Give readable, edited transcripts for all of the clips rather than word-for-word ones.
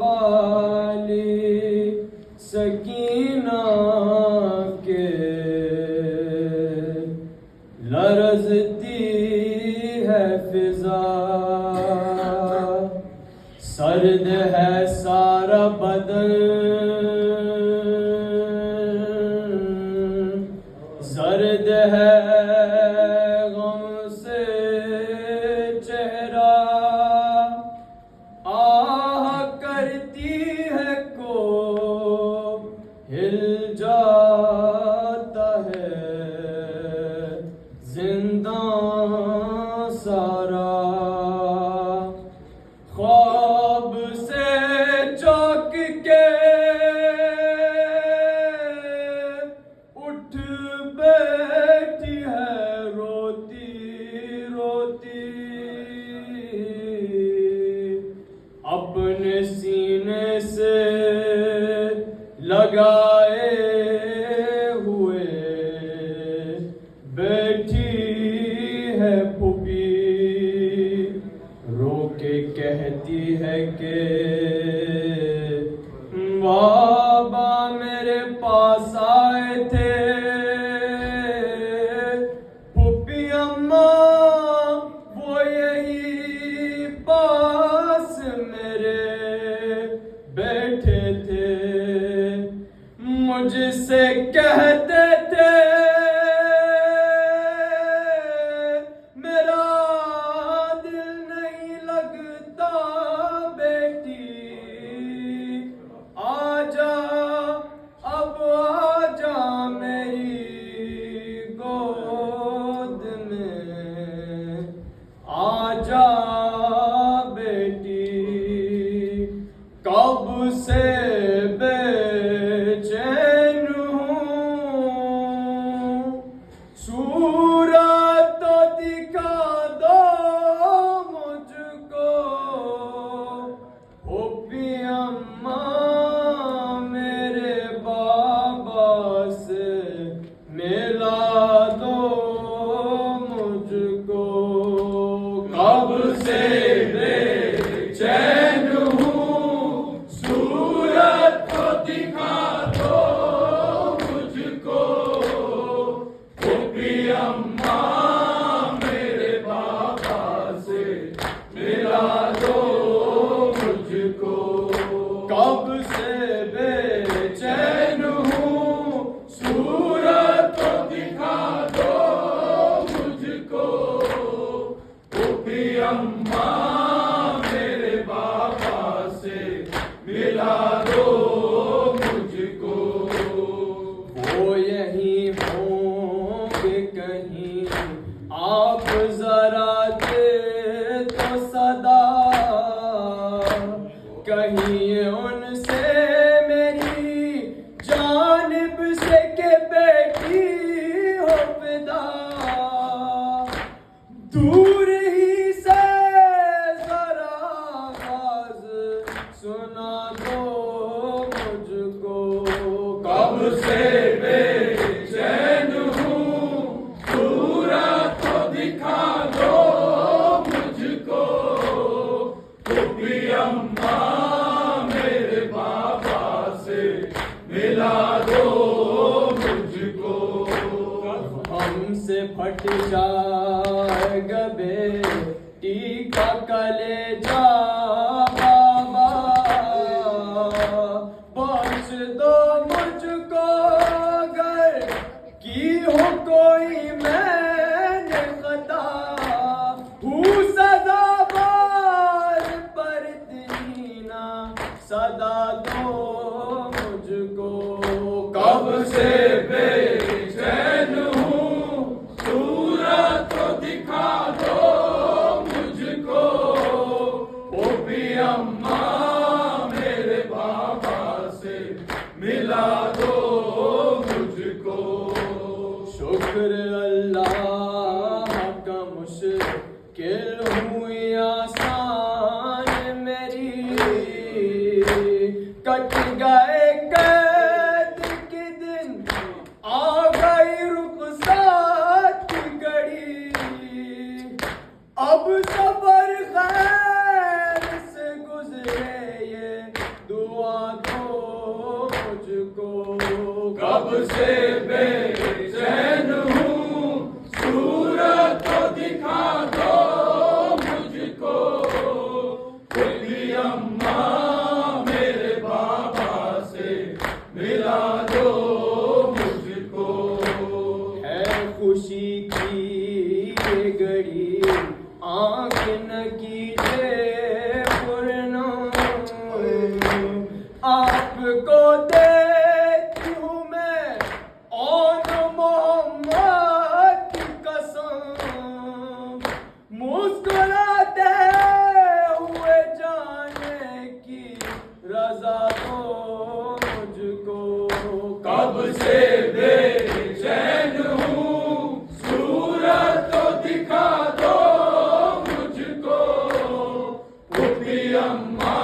बाली सकीना के लरजती है फिजा, सर्द है सारा बदन, सर्द है गम से चेहरा, आह करती है को हिल जाता है जिंदा सारा, ख्वाब से चौंक के उठ बैठी है रोती रोती, अपने सीने से लगाए हुए बैठी है फूफी, रो के कहती है कि बाबा मेरे पास आए थे, फूफी अम्मा वो यही पास मेरे बैठे थे, मुझसे कहते थे मेरा दिल नहीं लगता बेटी, आजा अब आजा मेरी गोद में, आजा बेटी, कब से बेचैन हूँ, सूरत तो दिखा दो मुझको, फूफी अम्मा मेरे बाबा से मिला दो मुझको, कब से बेचैन हूँ, सूरत तो दिखा दो मुझको, फूफी अम्मा मेरे बाबा से मिला दो मुझको, कब से बेचैन हूँ, सूरत तो दिखा दो मुझको, फूफी अम्मा मेरे बाबा से मिला दो मुझको, वो यहीं होंगे कहीं आप जरा दे तो सदा, कहिए उनसे मेरी जानिब से के बेटी हो फिदा, दूर ही से जरा आवाज सुना दो मुझको, कब से बेचैन हूँ, सूरत तो दिखा दो मुझको, फूफी अम्मा मेरे बाबा से मिला दो मुझको, हमसे फट जाएगा बेटी का कलेजा बाबा, बख्श दो मुझको अगर की हो कोई मैंने खता, हूँ सदाबार पर इतनी ना सदा दो मुझको, कब से बेचैन हूँ, सूरत से बेचैन हूँ, सूरत तो दिखा दो मुझको। खुदी अम्मा मेरे बाबा से मिला दो मुझको। है खुशी की ये घड़ी, आँख न कीजिए पूर्ण, आपको देती हूँ मैं और मोहम्मद की कसम। मुस्कुराते हुए जाने की रजा दो मुझको। कब से बेचैन हूँ, सूरत तो दिखा दो मुझको। खुदी अम्मा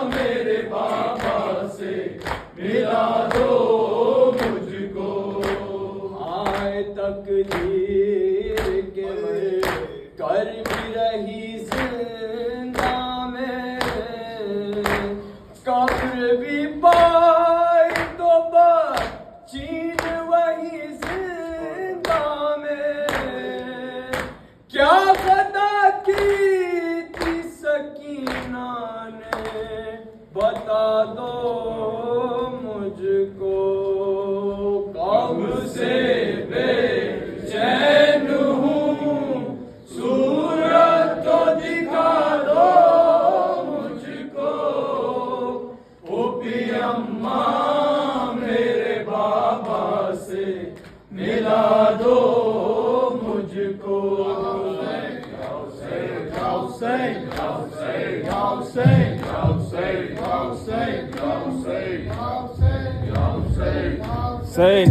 मेरे बाबा से मिला दो मुझको। आए तकदीर के मैं कर भी रही जिंदा में, कब्र भी पाई तो चीन वही जिंदा में। क्या खता की थी सकीना ने, बता दो मुझको। कब से बेचैन हूँ, सूरत तो दिखा दो मुझको। फूफी अम्मा मेरे बाबा से मिला दो मुझको। Say